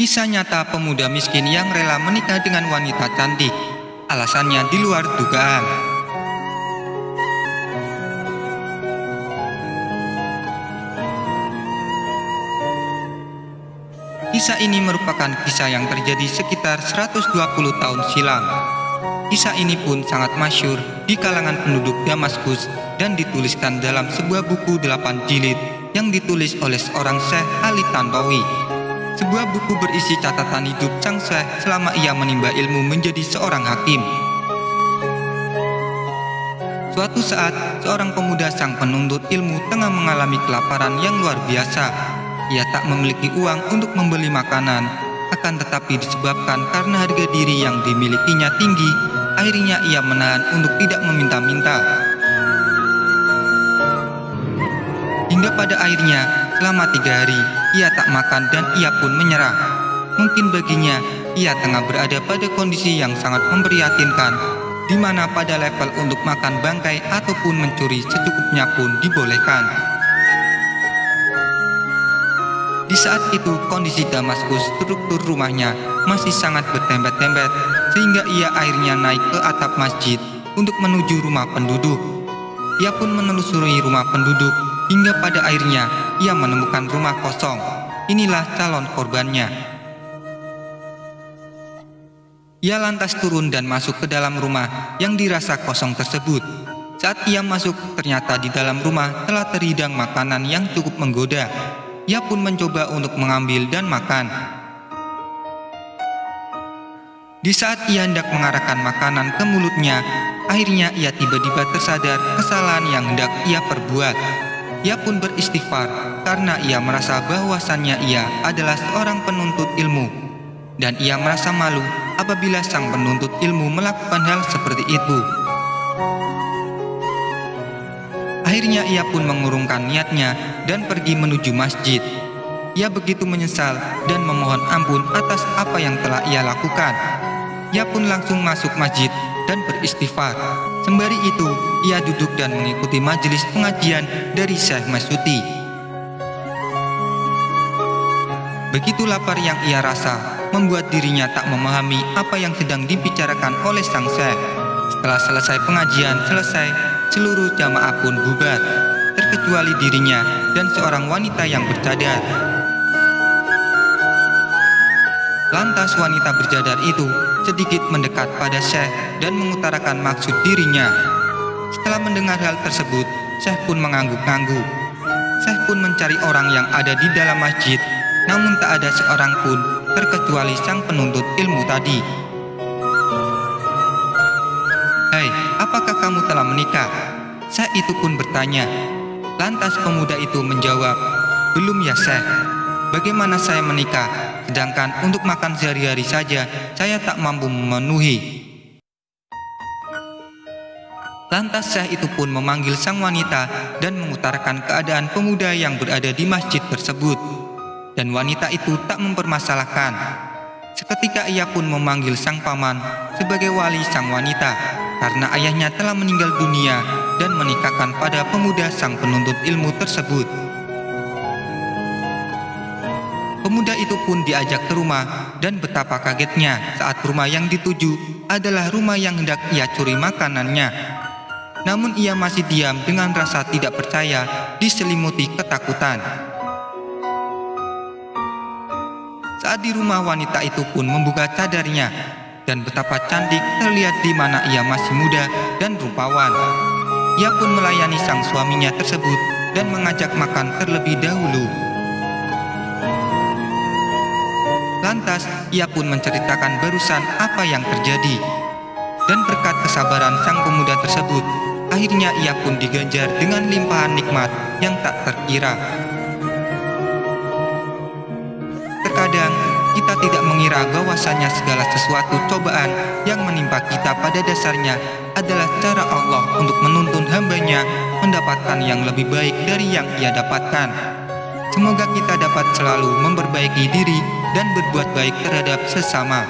Kisah nyata pemuda miskin yang rela menikah dengan wanita cantik. Alasannya di luar dugaan. Kisah ini merupakan kisah yang terjadi sekitar 120 tahun silam. Kisah ini pun sangat masyhur di kalangan penduduk Damaskus dan dituliskan dalam sebuah buku 8 jilid yang ditulis oleh seorang Syekh Ali Tanbawi. Sebuah buku berisi catatan hidup sang Syekh selama ia menimba ilmu menjadi seorang hakim. Suatu saat, seorang pemuda sang penuntut ilmu tengah mengalami kelaparan yang luar biasa. Ia tak memiliki uang untuk membeli makanan, akan tetapi disebabkan karena harga diri yang dimilikinya tinggi, akhirnya ia menahan untuk tidak meminta-minta. Hingga pada akhirnya, selama 3 hari, ia tak makan dan ia pun menyerah. Mungkin baginya, ia tengah berada pada kondisi yang sangat memprihatinkan, di mana pada level untuk makan bangkai ataupun mencuri secukupnya pun dibolehkan. Di saat itu, kondisi Damaskus struktur rumahnya masih sangat bertembet-tembet, sehingga ia akhirnya naik ke atap masjid untuk menuju rumah penduduk. Ia pun menelusuri rumah penduduk, hingga pada akhirnya ia menemukan rumah kosong. Inilah calon korbannya. Ia lantas turun dan masuk ke dalam rumah yang dirasa kosong tersebut. Saat ia masuk, ternyata di dalam rumah telah terhidang makanan yang cukup menggoda. Ia pun mencoba untuk mengambil dan makan. Di saat ia hendak mengarahkan makanan ke mulutnya, akhirnya ia tiba-tiba tersadar kesalahan yang hendak ia perbuat. Ia pun beristighfar karena ia merasa bahwasannya ia adalah seorang penuntut ilmu, dan ia merasa malu apabila sang penuntut ilmu melakukan hal seperti itu. Akhirnya ia pun mengurungkan niatnya dan pergi menuju masjid. Ia begitu menyesal dan memohon ampun atas apa yang telah ia lakukan. Ia pun langsung masuk masjid dan beristighfar. Sembari itu, ia duduk dan mengikuti majelis pengajian dari Syekh Masyuti. Begitu lapar yang ia rasa, membuat dirinya tak memahami apa yang sedang dibicarakan oleh sang Syekh. Setelah selesai pengajian seluruh jamaah pun bubar, terkecuali dirinya dan seorang wanita yang bercadar. Lantas wanita bercadar itu sedikit mendekat pada Syekh dan mengutarakan maksud dirinya. Setelah mendengar hal tersebut, Syekh pun mengangguk-angguk. Syekh pun mencari orang yang ada di dalam masjid, namun tak ada seorang pun terkecuali sang penuntut ilmu tadi. "Hai, apakah kamu telah menikah?" Syekh itu pun bertanya. Lantas pemuda itu menjawab, "Belum ya Syekh, bagaimana saya menikah, sedangkan untuk makan sehari-hari saja saya tak mampu memenuhi." Lantas Syekh itu pun memanggil sang wanita dan mengutarakan keadaan pemuda yang berada di masjid tersebut. Dan wanita itu tak mempermasalahkan. Seketika ia pun memanggil sang paman sebagai wali sang wanita, karena ayahnya telah meninggal dunia dan menikahkan pada pemuda sang penuntut ilmu tersebut. Pemuda itu pun diajak ke rumah, dan betapa kagetnya saat rumah yang dituju adalah rumah yang hendak ia curi makanannya. Namun ia masih diam dengan rasa tidak percaya diselimuti ketakutan. Saat di rumah, wanita itu pun membuka cadarnya, dan betapa cantik terlihat di mana ia masih muda dan rupawan. Ia pun melayani sang suaminya tersebut dan mengajak makan terlebih dahulu. Lantas ia pun menceritakan barusan apa yang terjadi. Dan berkat kesabaran sang pemuda tersebut, akhirnya ia pun diganjar dengan limpahan nikmat yang tak terkira. Terkadang kita tidak mengira bahwasanya segala sesuatu cobaan yang menimpa kita pada dasarnya adalah cara Allah untuk menuntun hamba-Nya mendapatkan yang lebih baik dari yang ia dapatkan. Semoga kita dapat selalu memperbaiki diri dan berbuat baik terhadap sesama.